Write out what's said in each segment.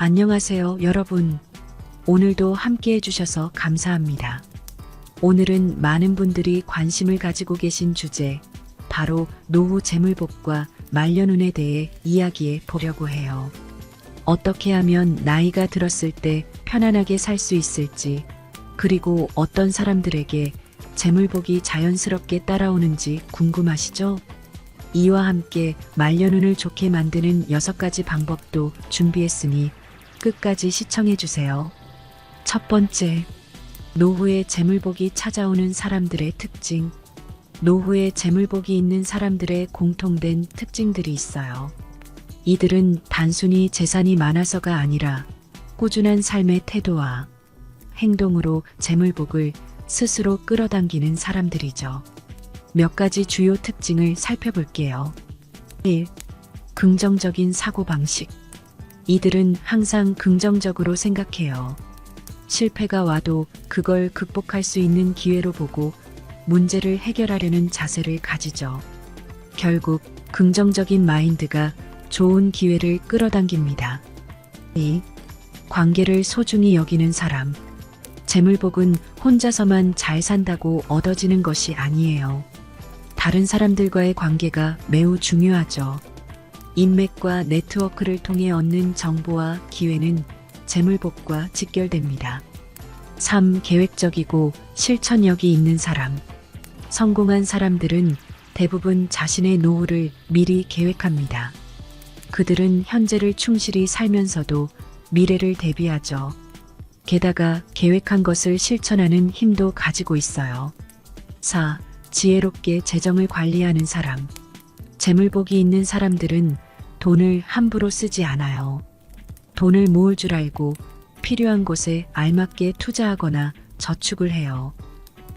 안녕하세요, 여러분. 오늘도 함께 해주셔서 감사합니다. 오늘은 많은 분들이 관심을 가지고 계신 주제, 바로 노후 재물복과 말년운에 대해 이야기해 보려고 해요. 어떻게 하면 나이가 들었을 때 편안하게 살 수 있을지, 그리고 어떤 사람들에게 재물복이 자연스럽게 따라오는지 궁금하시죠? 이와 함께 말년운을 좋게 만드는 6가지 방법도 준비했으니 끝까지 시청해주세요. 첫 번째, 노후에 재물복이 찾아오는 사람들의 특징. 노후에 재물복이 있는 사람들의 공통된 특징들이 있어요. 이들은 단순히 재산이 많아서가 아니라 꾸준한 삶의 태도와 행동으로 재물복을 스스로 끌어당기는 사람들이죠. 몇 가지 주요 특징을 살펴볼게요. 1. 긍정적인 사고방식. 이들은 항상 긍정적으로 생각해요. 실패가 와도 그걸 극복할 수 있는 기회로 보고 문제를 해결하려는 자세를 가지죠. 결국 긍정적인 마인드가 좋은 기회를 끌어당깁니다. 2. 관계를 소중히 여기는 사람. 재물복은 혼자서만 잘 산다고 얻어지는 것이 아니에요. 다른 사람들과의 관계가 매우 중요하죠. 인맥과 네트워크를 통해 얻는 정보와 기회는 재물복과 직결됩니다. 3. 계획적이고 실천력이 있는 사람. 성공한 사람들은 대부분 자신의 노후를 미리 계획합니다. 그들은 현재를 충실히 살면서도 미래를 대비하죠. 게다가 계획한 것을 실천하는 힘도 가지고 있어요. 4. 지혜롭게 재정을 관리하는 사람. 재물복이 있는 사람들은 돈을 함부로 쓰지 않아요. 돈을 모을 줄 알고 필요한 곳에 알맞게 투자하거나 저축을 해요.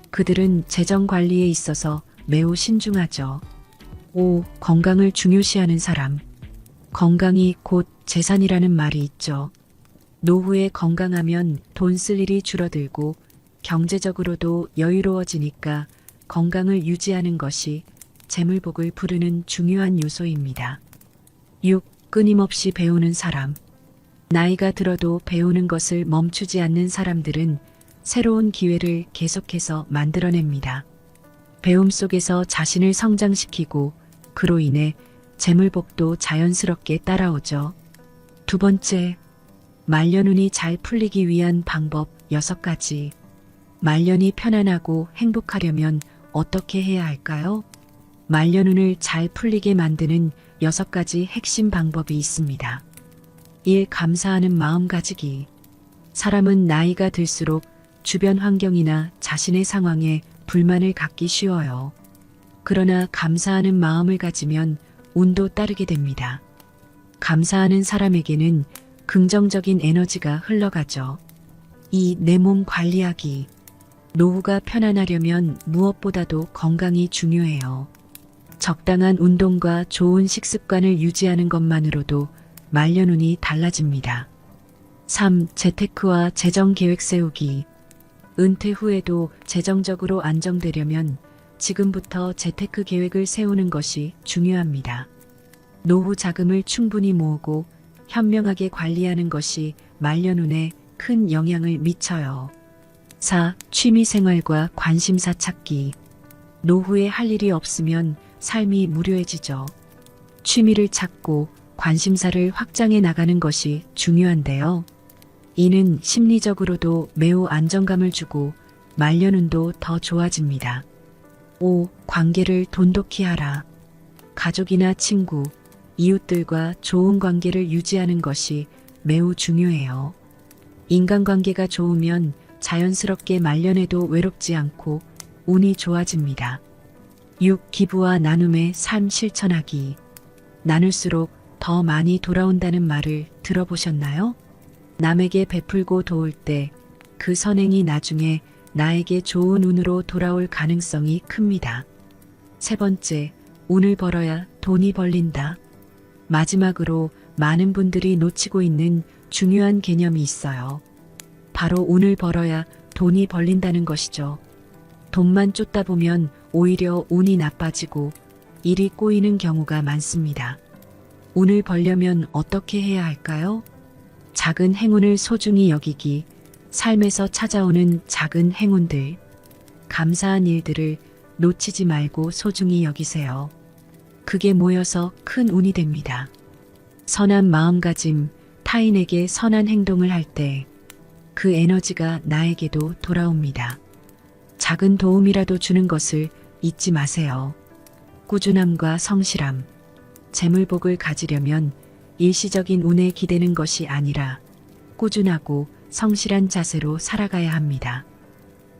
그들은 재정 관리에 있어서 매우 신중하죠. 5. 건강을 중요시하는 사람. 건강이 곧 재산이라는 말이 있죠. 노후에 건강하면 돈 쓸 일이 줄어들고 경제적으로도 여유로워지니까 건강을 유지하는 것이 재물복을 부르는 중요한 요소입니다. 6. 끊임없이 배우는 사람. 나이가 들어도 배우는 것을 멈추지 않는 사람들은 새로운 기회를 계속해서 만들어냅니다. 배움 속에서 자신을 성장시키고 그로 인해 재물복도 자연스럽게 따라오죠. 두 번째, 말년운이 잘 풀리기 위한 방법 6가지. 말년이 편안하고 행복하려면 어떻게 해야 할까요? 말년운을 잘 풀리게 만드는 6가지 핵심 방법이 있습니다. 1. 감사하는 마음 가지기. 사람은 나이가 들수록 주변 환경이나 자신의 상황에 불만을 갖기 쉬워요. 그러나 감사하는 마음을 가지면 운도 따르게 됩니다. 감사하는 사람에게는 긍정적인 에너지가 흘러가죠. 2. 내 몸 관리하기. 노후가 편안하려면 무엇보다도 건강이 중요해요. 적당한 운동과 좋은 식습관을 유지하는 것만으로도 말년운이 달라집니다. 3. 재테크와 재정 계획 세우기. 은퇴 후에도 재정적으로 안정되려면 지금부터 재테크 계획을 세우는 것이 중요합니다. 노후 자금을 충분히 모으고 현명하게 관리하는 것이 말년운에 큰 영향을 미쳐요. 4. 취미 생활과 관심사 찾기. 노후에 할 일이 없으면 삶이 무료해지죠. 취미를 찾고 관심사를 확장해 나가는 것이 중요한데요. 이는 심리적으로도 매우 안정감을 주고 말년운도 더 좋아집니다. 5. 관계를 돈독히 하라. 가족이나 친구, 이웃들과 좋은 관계를 유지하는 것이 매우 중요해요. 인간관계가 좋으면 자연스럽게 말년에도 외롭지 않고 운이 좋아집니다. 6. 기부와 나눔의 삶 실천하기. 나눌수록 더 많이 돌아온다는 말을 들어보셨나요? 남에게 베풀고 도울 때 그 선행이 나중에 나에게 좋은 운으로 돌아올 가능성이 큽니다. 세 번째, 운을 벌어야 돈이 벌린다. 마지막으로 많은 분들이 놓치고 있는 중요한 개념이 있어요. 바로 운을 벌어야 돈이 벌린다는 것이죠. 돈만 쫓다 보면 오히려 운이 나빠지고 일이 꼬이는 경우가 많습니다. 운을 벌려면 어떻게 해야 할까요? 작은 행운을 소중히 여기기, 삶에서 찾아오는 작은 행운들, 감사한 일들을 놓치지 말고 소중히 여기세요. 그게 모여서 큰 운이 됩니다. 선한 마음가짐, 타인에게 선한 행동을 할 때 그 에너지가 나에게도 돌아옵니다. 작은 도움이라도 주는 것을 잊지 마세요. 꾸준함과 성실함, 재물복을 가지려면 일시적인 운에 기대는 것이 아니라 꾸준하고 성실한 자세로 살아가야 합니다.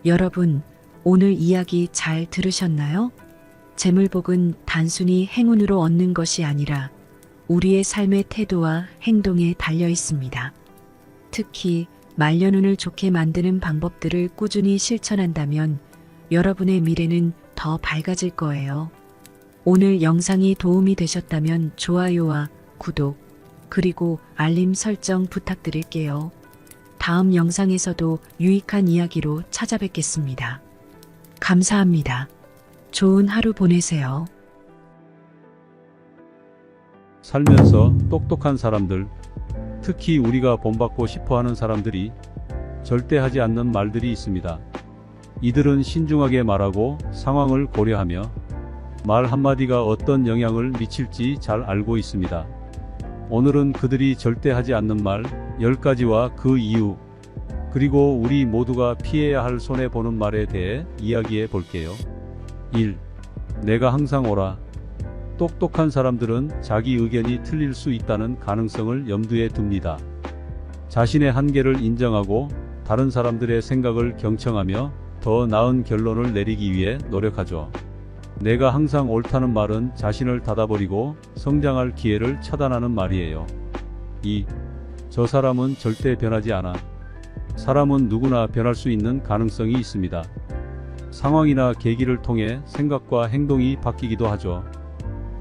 여러분, 오늘 이야기 잘 들으셨나요? 재물복은 단순히 행운으로 얻는 것이 아니라 우리의 삶의 태도와 행동에 달려 있습니다. 특히 말년운을 좋게 만드는 방법들을 꾸준히 실천한다면 여러분의 미래는 더 밝아질 거예요. 오늘 영상이 도움이 되셨다면 좋아요와 구독, 그리고 알림 설정 부탁드릴게요. 다음 영상에서도 유익한 이야기로 찾아뵙겠습니다. 감사합니다. 좋은 하루 보내세요. 살면서 똑똑한 사람들, 특히 우리가 본받고 싶어하는 사람들이 절대 하지 않는 말들이 있습니다. 이들은 신중하게 말하고 상황을 고려하며 말 한마디가 어떤 영향을 미칠지 잘 알고 있습니다. 오늘은 그들이 절대 하지 않는 말 10가지와 그 이유, 그리고 우리 모두가 피해야 할 손해보는 말에 대해 이야기해 볼게요. 1. 내가 항상 옳아. 똑똑한 사람들은 자기 의견이 틀릴 수 있다는 가능성을 염두에 둡니다. 자신의 한계를 인정하고 다른 사람들의 생각을 경청하며 더 나은 결론을 내리기 위해 노력하죠. 내가 항상 옳다는 말은 자신을 닫아버리고 성장할 기회를 차단하는 말이에요. 2. 저 사람은 절대 변하지 않아. 사람은 누구나 변할 수 있는 가능성이 있습니다. 상황이나 계기를 통해 생각과 행동이 바뀌기도 하죠.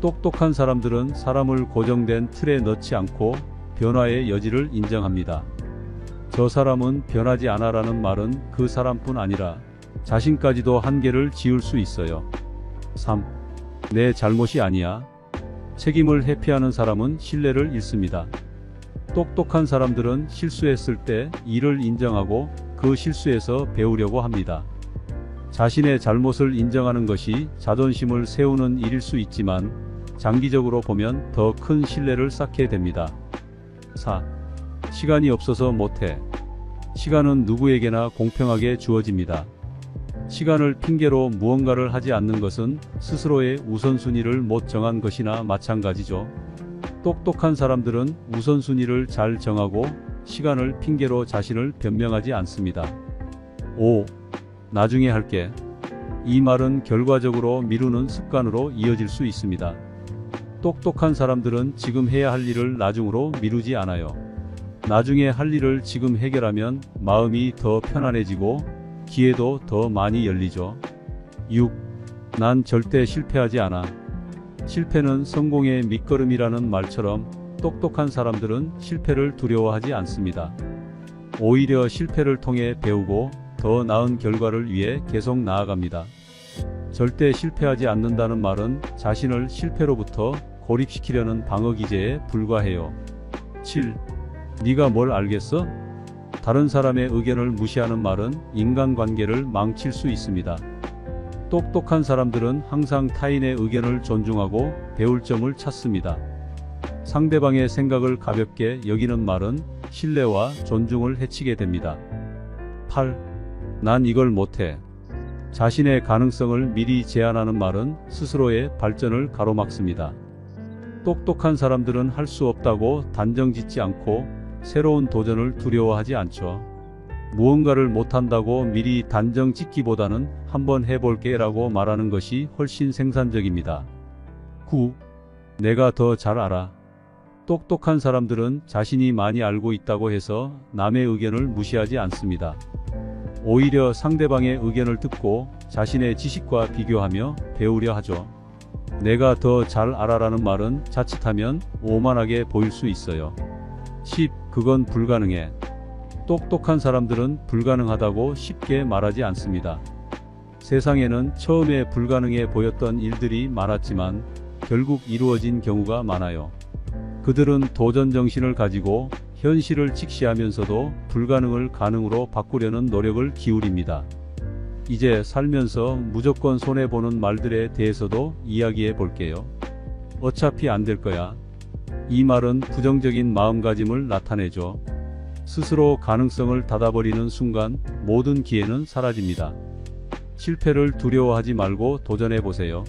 똑똑한 사람들은 사람을 고정된 틀에 넣지 않고 변화의 여지를 인정합니다. 저 사람은 변하지 않아라는 말은 그 사람뿐 아니라 자신까지도 한계를 지울 수 있어요. 3. 내 잘못이 아니야. 책임을 회피하는 사람은 신뢰를 잃습니다. 똑똑한 사람들은 실수했을 때 이를 인정하고 그 실수에서 배우려고 합니다. 자신의 잘못을 인정하는 것이 자존심을 세우는 일일 수 있지만 장기적으로 보면 더 큰 신뢰를 쌓게 됩니다. 4. 시간이 없어서 못해. 시간은 누구에게나 공평하게 주어집니다. 시간을 핑계로 무언가를 하지 않는 것은 스스로의 우선순위를 못 정한 것이나 마찬가지죠. 똑똑한 사람들은 우선순위를 잘 정하고 시간을 핑계로 자신을 변명하지 않습니다. 5. 나중에 할게. 이 말은 결과적으로 미루는 습관으로 이어질 수 있습니다. 똑똑한 사람들은 지금 해야 할 일을 나중으로 미루지 않아요. 나중에 할 일을 지금 해결하면 마음이 더 편안해지고 기회도 더 많이 열리죠. 6. 난 절대 실패하지 않아. 실패는 성공의 밑거름이라는 말처럼 똑똑한 사람들은 실패를 두려워하지 않습니다. 오히려 실패를 통해 배우고 더 나은 결과를 위해 계속 나아갑니다. 절대 실패하지 않는다는 말은 자신을 실패로부터 고립시키려는 방어 기제에 불과해요. 7. 네가 뭘 알겠어? 다른 사람의 의견을 무시하는 말은 인간관계를 망칠 수 있습니다. 똑똑한 사람들은 항상 타인의 의견을 존중하고 배울 점을 찾습니다. 상대방의 생각을 가볍게 여기는 말은 신뢰와 존중을 해치게 됩니다. 8. 난 이걸 못해. 자신의 가능성을 미리 제한하는 말은 스스로의 발전을 가로막습니다. 똑똑한 사람들은 할 수 없다고 단정짓지 않고 새로운 도전을 두려워하지 않죠. 무언가를 못한다고 미리 단정 짓기보다는 한번 해볼게 라고 말하는 것이 훨씬 생산적입니다. 9. 내가 더 잘 알아. 똑똑한 사람들은 자신이 많이 알고 있다고 해서 남의 의견을 무시하지 않습니다. 오히려 상대방의 의견을 듣고 자신의 지식과 비교하며 배우려 하죠. 내가 더 잘 알아라는 말은 자칫하면 오만하게 보일 수 있어요. 10. 그건 불가능해. 똑똑한 사람들은 불가능하다고 쉽게 말하지 않습니다. 세상에는 처음에 불가능해 보였던 일들이 많았지만 결국 이루어진 경우가 많아요. 그들은 도전 정신을 가지고 현실을 직시하면서도 불가능을 가능으로 바꾸려는 노력을 기울입니다. 이제 살면서 무조건 손해보는 말들에 대해서도 이야기해 볼게요. 어차피 안 될 거야. 이 말은 부정적인 마음가짐을 나타내죠. 스스로 가능성을 닫아버리는 순간 모든 기회는 사라집니다. 실패를 두려워하지 말고 도전해 보세요.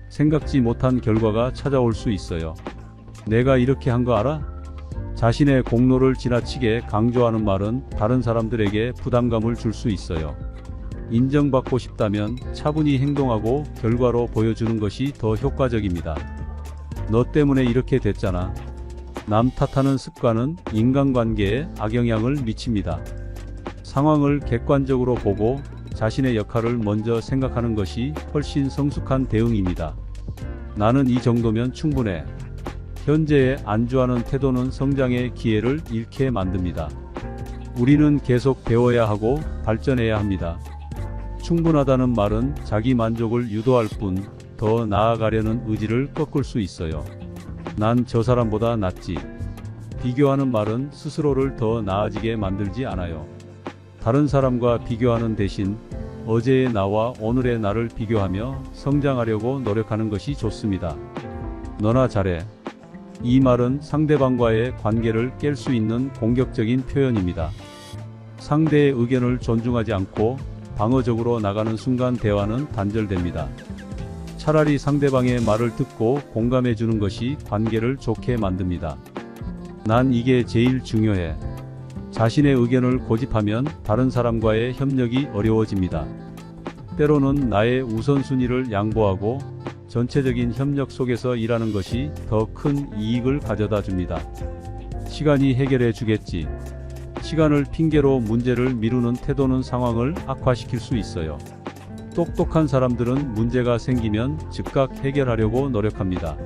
생각지 못한 결과가 찾아올 수 있어요. 내가 이렇게 한 거 알아? 자신의 공로를 지나치게 강조하는 말은 다른 사람들에게 부담감을 줄 수 있어요. 인정받고 싶다면 차분히 행동하고 결과로 보여주는 것이 더 효과적입니다. 너 때문에 이렇게 됐잖아. 남 탓하는 습관은 인간관계에 악영향을 미칩니다. 상황을 객관적으로 보고 자신의 역할을 먼저 생각하는 것이 훨씬 성숙한 대응입니다. 나는 이 정도면 충분해. 현재에 안주하는 태도는 성장의 기회를 잃게 만듭니다. 우리는 계속 배워야 하고 발전해야 합니다. 충분하다는 말은 자기 만족을 유도할 뿐 더 나아가려는 의지를 꺾을 수 있어요. 난 저 사람보다 낫지. 비교하는 말은 스스로를 더 나아지게 만들지 않아요. 다른 사람과 비교하는 대신 어제의 나와 오늘의 나를 비교하며 성장하려고 노력하는 것이 좋습니다. 너나 잘해. 이 말은 상대방과의 관계를 깰 수 있는 공격적인 표현입니다. 상대의 의견을 존중하지 않고 방어적으로 나가는 순간 대화는 단절됩니다. 차라리 상대방의 말을 듣고 공감해 주는 것이 관계를 좋게 만듭니다. 난 이게 제일 중요해. 자신의 의견을 고집하면 다른 사람과의 협력이 어려워집니다. 때로는 나의 우선순위를 양보하고 전체적인 협력 속에서 일하는 것이 더 큰 이익을 가져다 줍니다. 시간이 해결해 주겠지. 시간을 핑계로 문제를 미루는 태도는 상황을 악화시킬 수 있어요. 똑똑한 사람들은 문제가 생기면 즉각 해결하려고 노력합니다.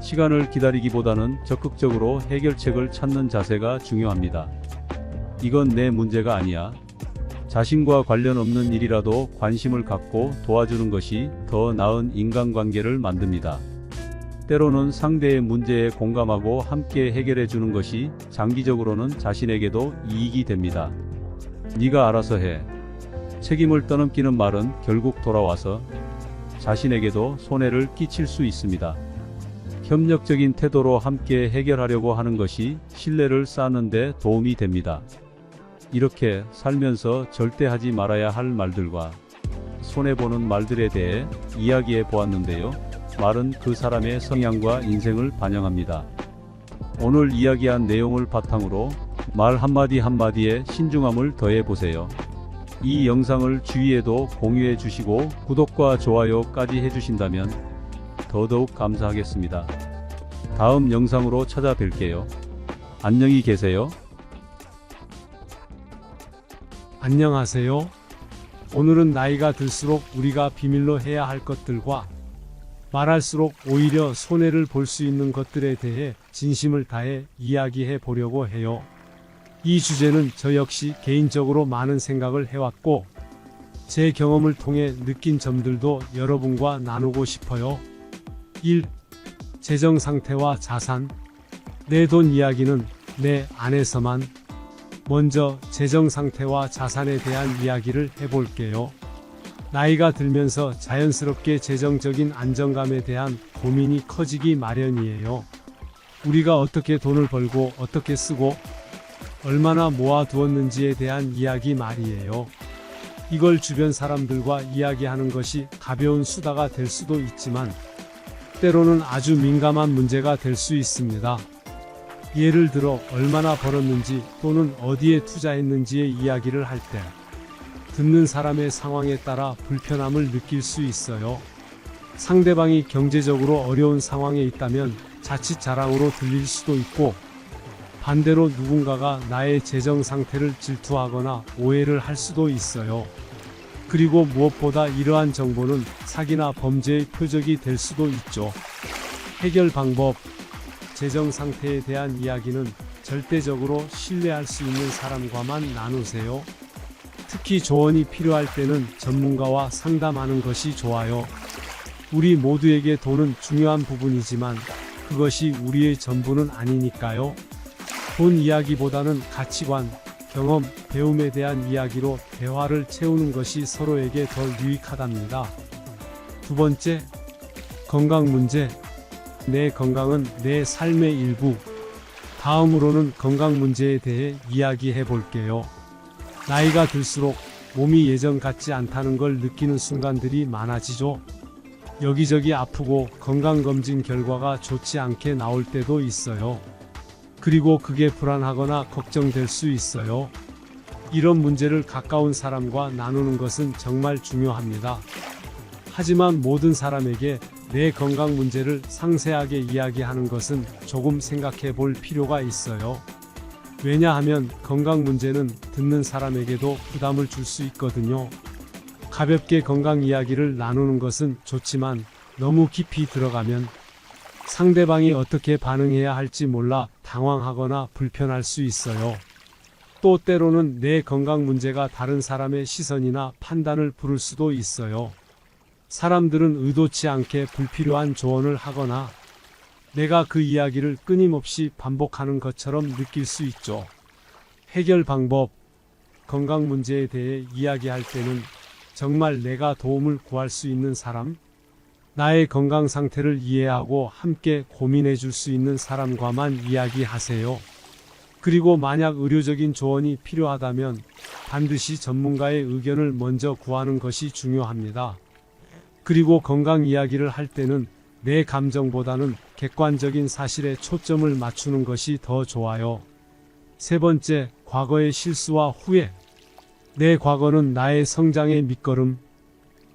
시간을 기다리기보다는 적극적으로 해결책을 찾는 자세가 중요합니다. 이건 내 문제가 아니야. 자신과 관련 없는 일이라도 관심을 갖고 도와주는 것이 더 나은 인간관계를 만듭니다. 때로는 상대의 문제에 공감하고 함께 해결해 주는 것이 장기적으로는 자신에게도 이익이 됩니다. 네가 알아서 해. 책임을 떠넘기는 말은 결국 돌아와서 자신에게도 손해를 끼칠 수 있습니다. 협력적인 태도로 함께 해결하려고 하는 것이 신뢰를 쌓는 데 도움이 됩니다. 이렇게 살면서 절대 하지 말아야 할 말들과 손해보는 말들에 대해 이야기해 보았는데요. 말은 그 사람의 성향과 인생을 반영합니다. 오늘 이야기한 내용을 바탕으로 말 한마디 한마디에 신중함을 더해 보세요. 이 영상을 주위에도 공유해 주시고 구독과 좋아요까지 해주신다면 더더욱 감사하겠습니다. 다음 영상으로 찾아뵐게요. 안녕히 계세요. 안녕하세요. 오늘은 나이가 들수록 우리가 비밀로 해야 할 것들과 말할수록 오히려 손해를 볼 수 있는 것들에 대해 진심을 다해 이야기해 보려고 해요. 이 주제는 저 역시 개인적으로 많은 생각을 해왔고 제 경험을 통해 느낀 점들도 여러분과 나누고 싶어요. 1. 재정 상태와 자산. 내 돈 이야기는 내 안에서만. 먼저 재정 상태와 자산에 대한 이야기를 해볼게요. 나이가 들면서 자연스럽게 재정적인 안정감에 대한 고민이 커지기 마련이에요. 우리가 어떻게 돈을 벌고 어떻게 쓰고 얼마나 모아두었는지에 대한 이야기 말이에요. 이걸 주변 사람들과 이야기하는 것이 가벼운 수다가 될 수도 있지만 때로는 아주 민감한 문제가 될 수 있습니다. 예를 들어 얼마나 벌었는지 또는 어디에 투자했는지의 이야기를 할 때 듣는 사람의 상황에 따라 불편함을 느낄 수 있어요. 상대방이 경제적으로 어려운 상황에 있다면 자칫 자랑으로 들릴 수도 있고 반대로 누군가가 나의 재정 상태를 질투하거나 오해를 할 수도 있어요. 그리고 무엇보다 이러한 정보는 사기나 범죄의 표적이 될 수도 있죠. 해결 방법. 재정 상태에 대한 이야기는 절대적으로 신뢰할 수 있는 사람과만 나누세요. 특히 조언이 필요할 때는 전문가와 상담하는 것이 좋아요. 우리 모두에게 돈은 중요한 부분이지만 그것이 우리의 전부는 아니니까요. 돈 이야기보다는 가치관, 경험, 배움에 대한 이야기로 대화를 채우는 것이 서로에게 더 유익하답니다. 두 번째, 건강 문제. 내 건강은 내 삶의 일부. 다음으로는 건강 문제에 대해 이야기해 볼게요. 나이가 들수록 몸이 예전 같지 않다는 걸 느끼는 순간들이 많아지죠. 여기저기 아프고 건강검진 결과가 좋지 않게 나올 때도 있어요. 그리고 그게 불안하거나 걱정될 수 있어요. 이런 문제를 가까운 사람과 나누는 것은 정말 중요합니다. 하지만 모든 사람에게 내 건강 문제를 상세하게 이야기하는 것은 조금 생각해 볼 필요가 있어요. 왜냐하면 건강 문제는 듣는 사람에게도 부담을 줄 수 있거든요. 가볍게 건강 이야기를 나누는 것은 좋지만 너무 깊이 들어가면 상대방이 어떻게 반응해야 할지 몰라 당황하거나 불편할 수 있어요. 또 때로는 내 건강 문제가 다른 사람의 시선이나 판단을 부를 수도 있어요. 사람들은 의도치 않게 불필요한 조언을 하거나 내가 그 이야기를 끊임없이 반복하는 것처럼 느낄 수 있죠. 해결 방법. 건강 문제에 대해 이야기할 때는 정말 내가 도움을 구할 수 있는 사람, 나의 건강 상태를 이해하고 함께 고민해 줄 수 있는 사람과만 이야기하세요. 그리고 만약 의료적인 조언이 필요하다면 반드시 전문가의 의견을 먼저 구하는 것이 중요합니다. 그리고 건강 이야기를 할 때는 내 감정보다는 객관적인 사실에 초점을 맞추는 것이 더 좋아요. 세 번째, 과거의 실수와 후회. 내 과거는 나의 성장의 밑거름.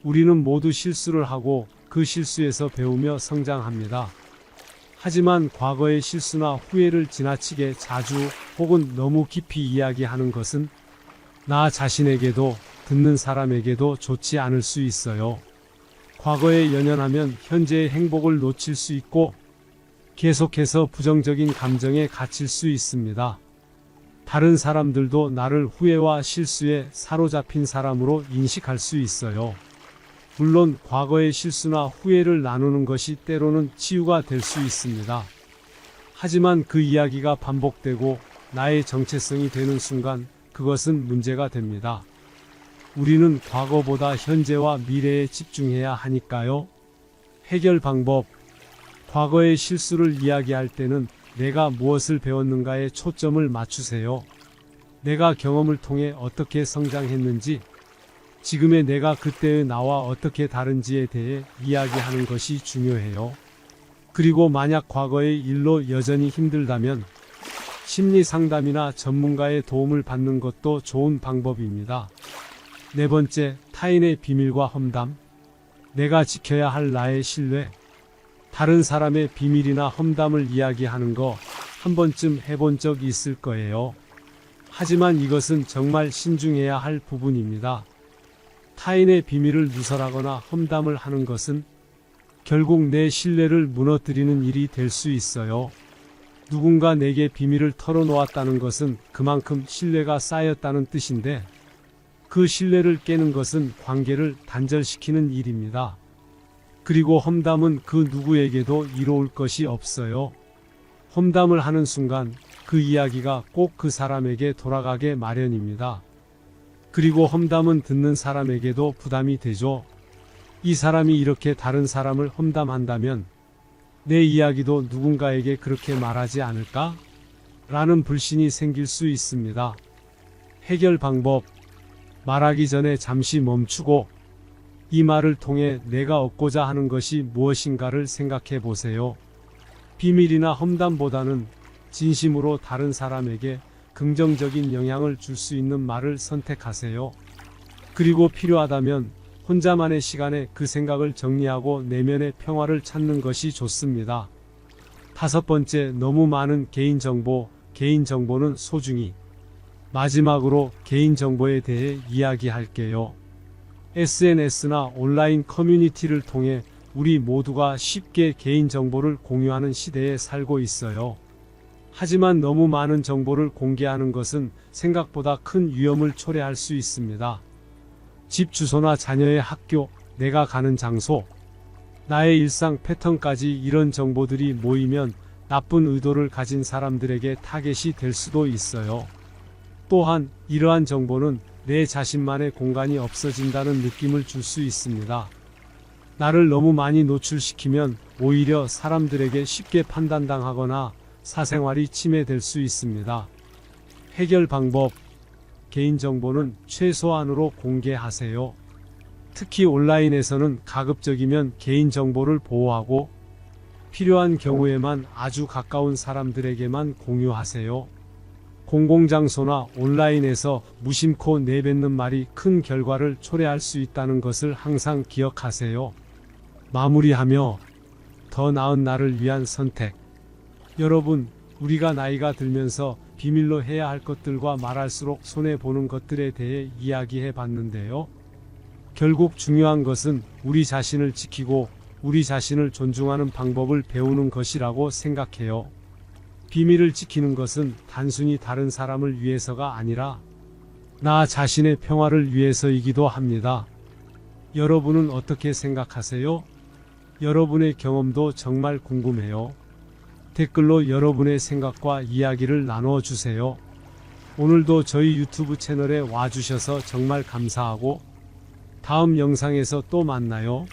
우리는 모두 실수를 하고 그 실수에서 배우며 성장합니다. 하지만 과거의 실수나 후회를 지나치게 자주 혹은 너무 깊이 이야기하는 것은 나 자신에게도 듣는 사람에게도 좋지 않을 수 있어요. 과거에 연연하면 현재의 행복을 놓칠 수 있고 계속해서 부정적인 감정에 갇힐 수 있습니다. 다른 사람들도 나를 후회와 실수에 사로잡힌 사람으로 인식할 수 있어요. 물론 과거의 실수나 후회를 나누는 것이 때로는 치유가 될 수 있습니다. 하지만 그 이야기가 반복되고 나의 정체성이 되는 순간 그것은 문제가 됩니다. 우리는 과거보다 현재와 미래에 집중해야 하니까요. 해결 방법. 과거의 실수를 이야기할 때는 내가 무엇을 배웠는가에 초점을 맞추세요. 내가 경험을 통해 어떻게 성장했는지, 지금의 내가 그때의 나와 어떻게 다른지에 대해 이야기하는 것이 중요해요. 그리고 만약 과거의 일로 여전히 힘들다면 심리 상담이나 전문가의 도움을 받는 것도 좋은 방법입니다. 네 번째, 타인의 비밀과 험담. 내가 지켜야 할 나의 신뢰. 다른 사람의 비밀이나 험담을 이야기하는 거 한 번쯤 해본 적 있을 거예요. 하지만 이것은 정말 신중해야 할 부분입니다. 타인의 비밀을 누설하거나 험담을 하는 것은 결국 내 신뢰를 무너뜨리는 일이 될 수 있어요. 누군가 내게 비밀을 털어놓았다는 것은 그만큼 신뢰가 쌓였다는 뜻인데 그 신뢰를 깨는 것은 관계를 단절시키는 일입니다. 그리고 험담은 그 누구에게도 이로울 것이 없어요. 험담을 하는 순간 그 이야기가 꼭 그 사람에게 돌아가게 마련입니다. 그리고 험담은 듣는 사람에게도 부담이 되죠. 이 사람이 이렇게 다른 사람을 험담한다면 내 이야기도 누군가에게 그렇게 말하지 않을까? 라는 불신이 생길 수 있습니다. 해결 방법. 말하기 전에 잠시 멈추고 이 말을 통해 내가 얻고자 하는 것이 무엇인가를 생각해 보세요. 비밀이나 험담보다는 진심으로 다른 사람에게 긍정적인 영향을 줄 수 있는 말을 선택하세요. 그리고 필요하다면 혼자만의 시간에 그 생각을 정리하고 내면의 평화를 찾는 것이 좋습니다. 다섯 번째, 너무 많은 개인정보. 개인정보는 소중히. 마지막으로 개인정보에 대해 이야기할게요. SNS나 온라인 커뮤니티를 통해 우리 모두가 쉽게 개인정보를 공유하는 시대에 살고 있어요. 하지만 너무 많은 정보를 공개하는 것은 생각보다 큰 위험을 초래할 수 있습니다. 집 주소나 자녀의 학교, 내가 가는 장소, 나의 일상 패턴까지 이런 정보들이 모이면 나쁜 의도를 가진 사람들에게 타겟이 될 수도 있어요. 또한 이러한 정보는 내 자신만의 공간이 없어진다는 느낌을 줄 수 있습니다. 나를 너무 많이 노출시키면 오히려 사람들에게 쉽게 판단당하거나 사생활이 침해될 수 있습니다. 해결 방법: 개인정보는 최소한으로 공개하세요. 특히 온라인에서는 가급적이면 개인정보를 보호하고 필요한 경우에만 아주 가까운 사람들에게만 공유하세요. 공공장소나 온라인에서 무심코 내뱉는 말이 큰 결과를 초래할 수 있다는 것을 항상 기억하세요. 마무리하며 더 나은 나를 위한 선택. 여러분, 우리가 나이가 들면서 비밀로 해야 할 것들과 말할수록 손해보는 것들에 대해 이야기해 봤는데요. 결국 중요한 것은 우리 자신을 지키고 우리 자신을 존중하는 방법을 배우는 것이라고 생각해요. 비밀을 지키는 것은 단순히 다른 사람을 위해서가 아니라 나 자신의 평화를 위해서이기도 합니다. 여러분은 어떻게 생각하세요? 여러분의 경험도 정말 궁금해요. 댓글로 여러분의 생각과 이야기를 나누어 주세요. 오늘도 저희 유튜브 채널에 와주셔서 정말 감사하고 다음 영상에서 또 만나요.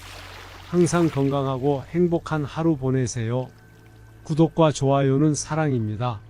항상 건강하고 행복한 하루 보내세요. 구독과 좋아요는 사랑입니다.